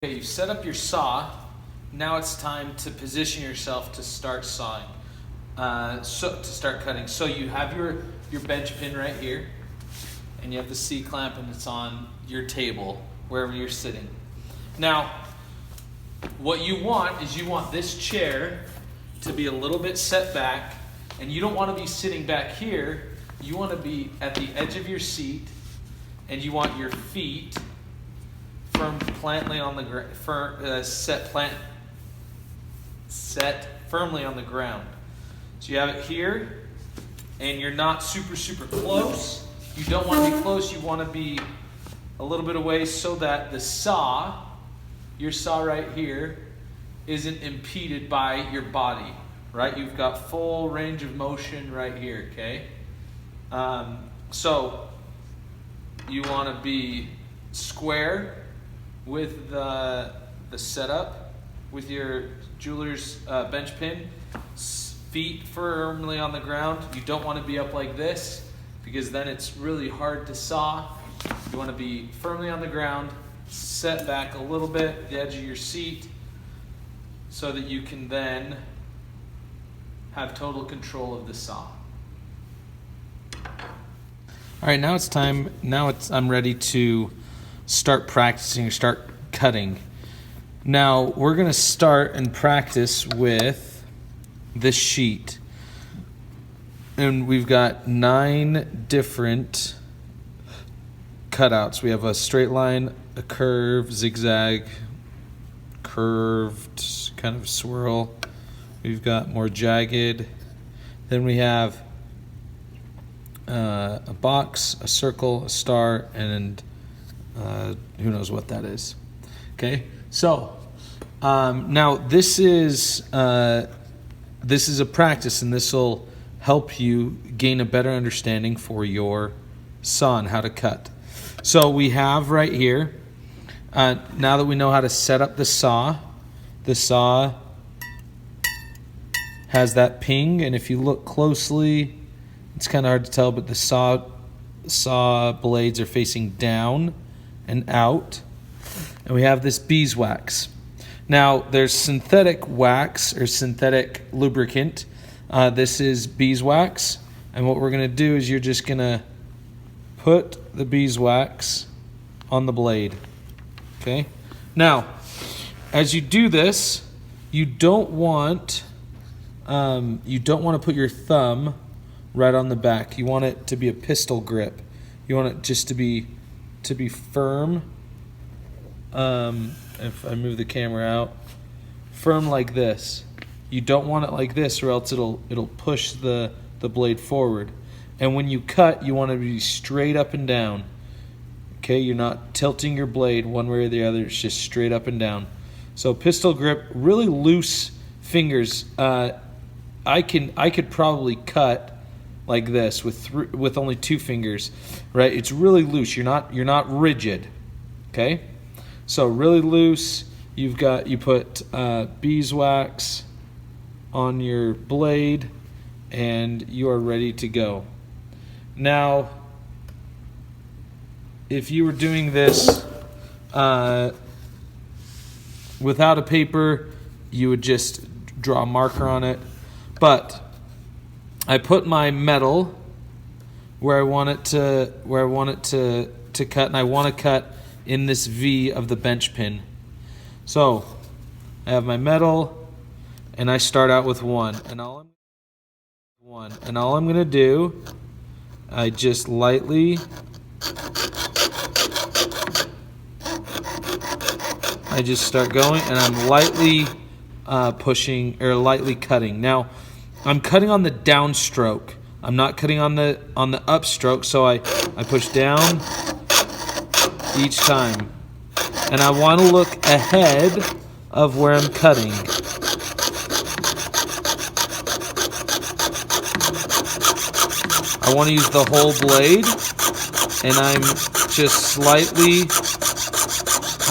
Okay, you've set up your saw. Now it's time to position yourself to start sawing. To start cutting. So you have your bench pin right here, and you have the C-clamp, and it's on your table, wherever you're sitting. Now, what you want is you want this chair to be a little bit set back, and you don't want to be sitting back here. You want to be at the edge of your seat, and you want your feet firmly on the ground, set firmly on the ground. So you have it here, and you're not super close. You don't want to be close. You want to be a little bit away so that the saw, your saw right here, isn't impeded by your body. Right? You've got full range of motion right here. Okay. So you want to be square with the setup, with your jeweler's bench pin, feet firmly on the ground. You don't want to be up like this because then it's really hard to saw. You want to be firmly on the ground, set back a little bit, the edge of your seat, so that you can then have total control of the saw. All right, now it's time. I'm ready to start practicing or start cutting. Now we're going to start and practice with this sheet. And we've got 9 different cutouts. We have a straight line, a curve, zigzag, curved, kind of swirl. We've got more jagged. Then we have a box, a circle, a star, and who knows what that is. Okay, so now this is a practice, and this will help you gain a better understanding for your saw and how to cut. So we have right here, now that we know how to set up the saw has that ping, and if you look closely, it's kind of hard to tell, but the saw blades are facing down and out. And we have this beeswax. Now, there's synthetic wax or synthetic lubricant. This is beeswax. And what we're going to do is you're just going to put the beeswax on the blade. Okay? Now, as you do this, you don't want to put your thumb right on the back. You want it to be a pistol grip. You want it just to be firm. If I move the camera out, firm like this. You don't want it like this, or else it'll push the blade forward. And when you cut, you want to be straight up and down. Okay, you're not tilting your blade one way or the other. It's just straight up and down. So pistol grip, really loose fingers. I could probably cut like this with only 2 fingers, right? It's really loose. You're not rigid. Okay, so really loose. You put beeswax on your blade, and you are ready to go. Now, if you were doing this without a paper, you would just draw a marker on it. But I put my metal where I want it to cut, and I want to cut in this V of the bench pin. So I have my metal, and I start out with 1, and all I'm going to do, I just lightly start going, and I'm lightly pushing or lightly cutting. Now, I'm cutting on the downstroke. I'm not cutting on the upstroke, so I push down each time. And I want to look ahead of where I'm cutting. I want to use the whole blade, and I'm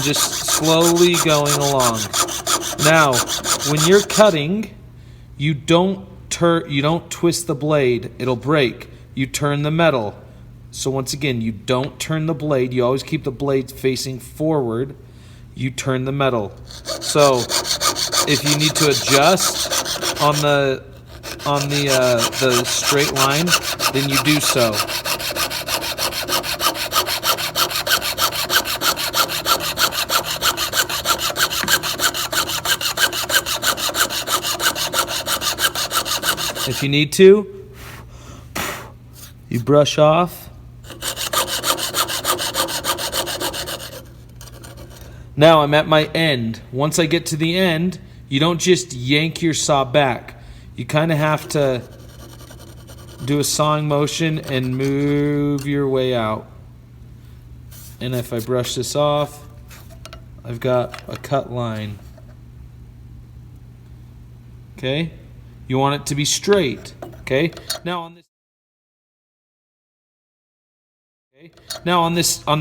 just slowly going along. Now, when you're cutting, you don't twist the blade. It'll break. You turn the metal. So once again, you don't turn the blade. You always keep the blade facing forward. you turn the metal. So if you need to adjust on the straight line, then you do so. If you need to, you brush off. Now I'm at my end. Once I get to the end, you don't just yank your saw back. You kind of have to do a sawing motion and move your way out. And if I brush this off, I've got a cut line. Okay? You want it to be straight. Okay? Now on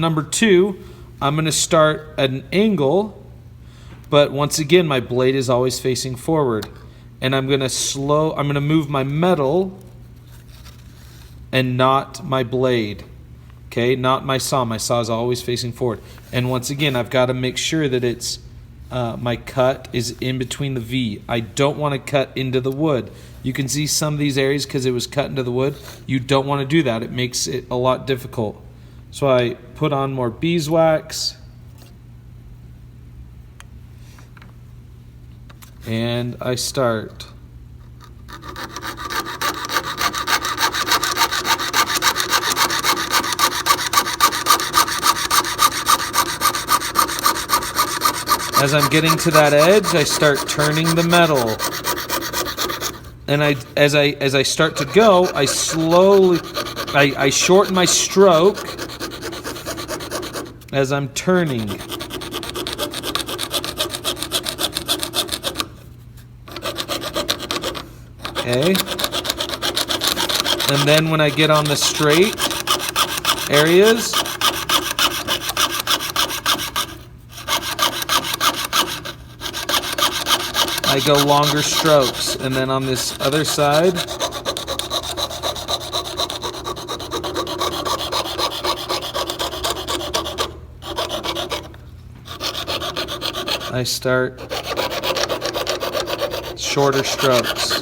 number 2, I'm going to start at an angle, but once again my blade is always facing forward. And I'm going to move my metal and not my blade. Okay? Not my saw. My saw is always facing forward. And once again, I've got to make sure that it's my cut is in between the V. I don't want to cut into the wood. You can see some of these areas because it was cut into the wood. You don't want to do that. It makes it a lot difficult. So I put on more beeswax. And I start. As I'm getting to that edge, I start turning the metal. And as I start to go, I shorten my stroke as I'm turning. Okay. And then when I get on the straight areas, I go longer strokes. And then on this other side, I start shorter strokes.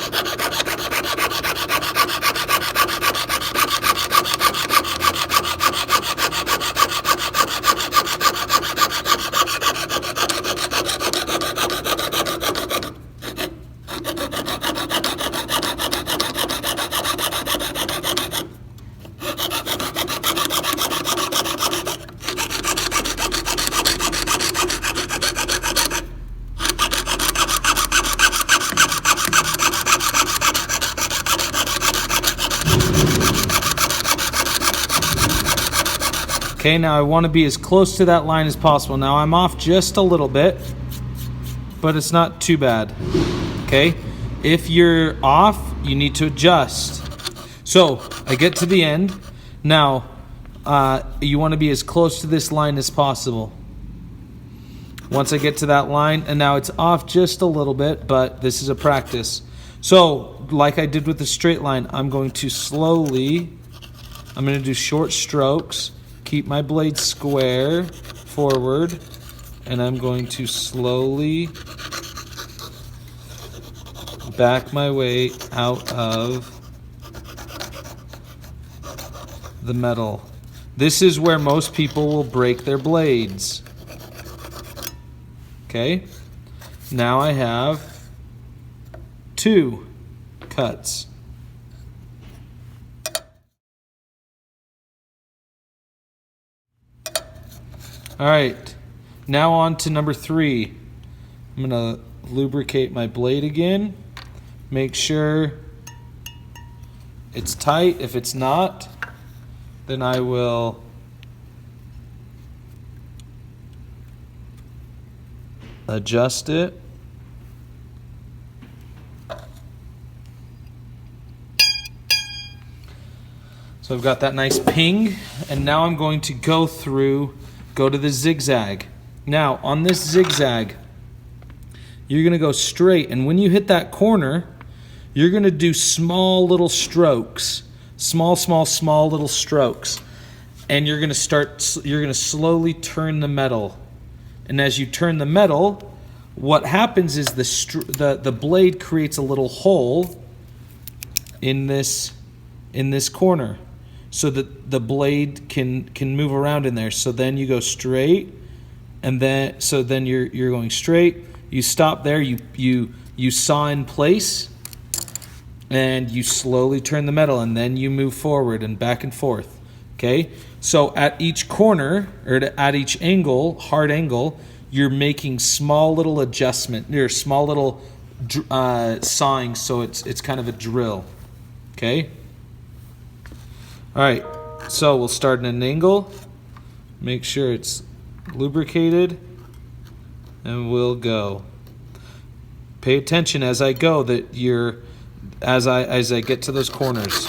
Okay, now I want to be as close to that line as possible. Now I'm off just a little bit, but it's not too bad. Okay, if you're off, you need to adjust. So I get to the end. Now you want to be as close to this line as possible. Once I get to that line, and now it's off just a little bit, but this is a practice. So like I did with the straight line, I'm going to do short strokes. Keep my blade square forward, and I'm going to slowly back my way out of the metal. This is where most people will break their blades. Okay, now I have 2 cuts. All right, now on to number 3. I'm gonna lubricate my blade again. Make sure it's tight. If it's not, then I will adjust it. So I've got that nice ping, and now I'm going to go to the zigzag. Now on this zigzag, you're going to go straight, and when you hit that corner, you're going to do small little strokes. Small little strokes. And you're going to slowly turn the metal And as you turn the metal, what happens is the blade creates a little hole in this corner, so that the blade can move around in there. So then you go straight, and then you're going straight. You stop there. You saw in place, and you slowly turn the metal, and then you move forward and back and forth. Okay. So at each corner, or at each angle, hard angle, you're making small little adjustment, or small little sawing, so it's kind of a drill. Okay? All right, so we'll start at an angle, make sure it's lubricated, and we'll go. Pay attention as I go that as I get to those corners.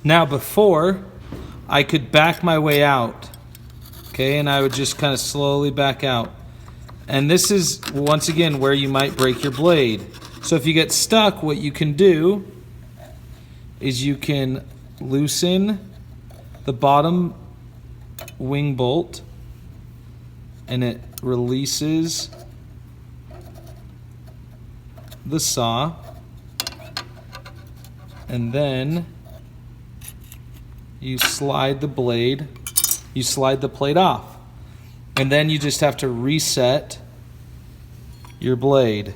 Now before, I could back my way out, okay, and I would just kind of slowly back out. And this is, once again, where you might break your blade. So if you get stuck, what you can do is you can loosen the bottom wing bolt, and it releases the saw, and then you slide the blade, you slide the plate off, and then you just have to reset your blade.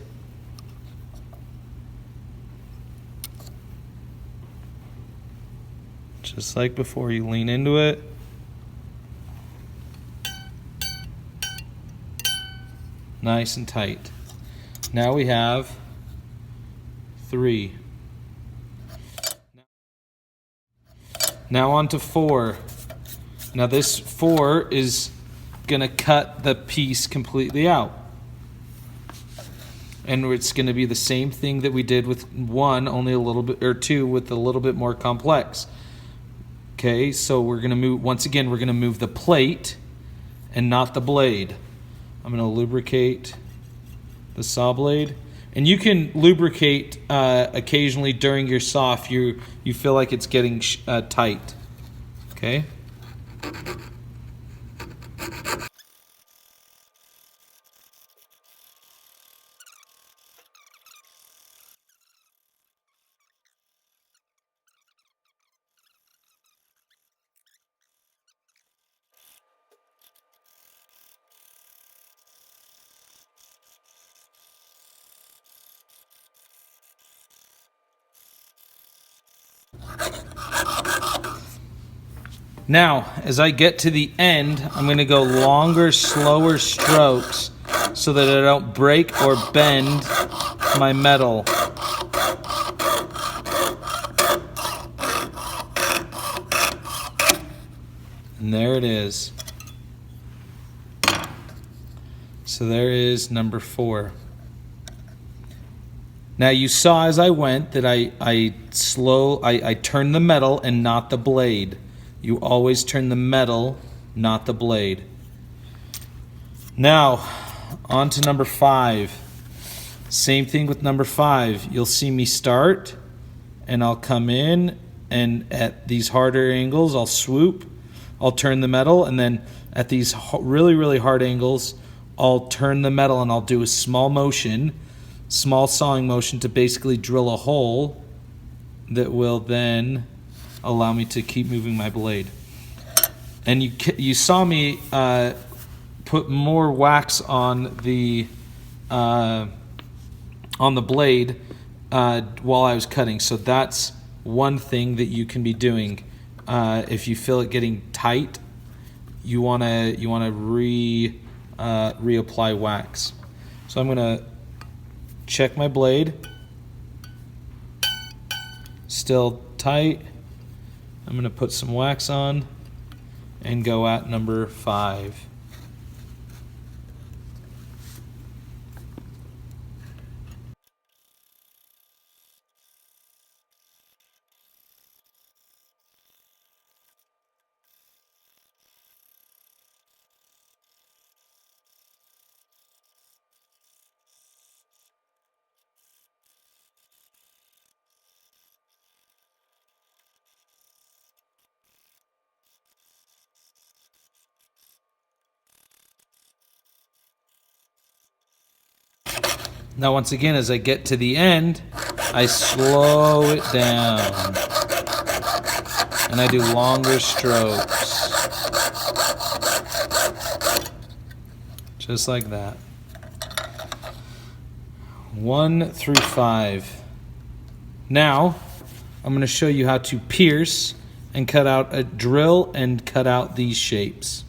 Just like before, you lean into it. Nice and tight. Now we have 3. Now on to 4. Now this 4 is going to cut the piece completely out. And it's going to be the same thing that we did with 1, only a little bit, or 2 with a little bit more complex. Okay, so we're going to move, once again, we're going to move the plate and not the blade. I'm going to lubricate the saw blade. And you can lubricate occasionally during your saw if you feel like it's getting tight. Okay? Now, as I get to the end, I'm going to go longer, slower strokes so that I don't break or bend my metal. And there it is. So there is number 4. Now you saw as I went that I turned the metal and not the blade. You always turn the metal, not the blade. Now, on to number 5. Same thing with number 5. You'll see me start, and I'll come in, and at these harder angles, I'll swoop, I'll turn the metal, and then at these really, really hard angles, I'll turn the metal and I'll do a small motion, small sawing motion to basically drill a hole that will then allow me to keep moving my blade. And you saw me put more wax on the blade while I was cutting. So that's one thing that you can be doing. If you feel it getting tight, you wanna reapply wax. So I'm gonna check my blade. Still tight. I'm gonna put some wax on and go at number 5. Now once again, as I get to the end, I slow it down and I do longer strokes. Just like that. 1 through 5. Now, I'm going to show you how to pierce and cut out a drill and cut out these shapes.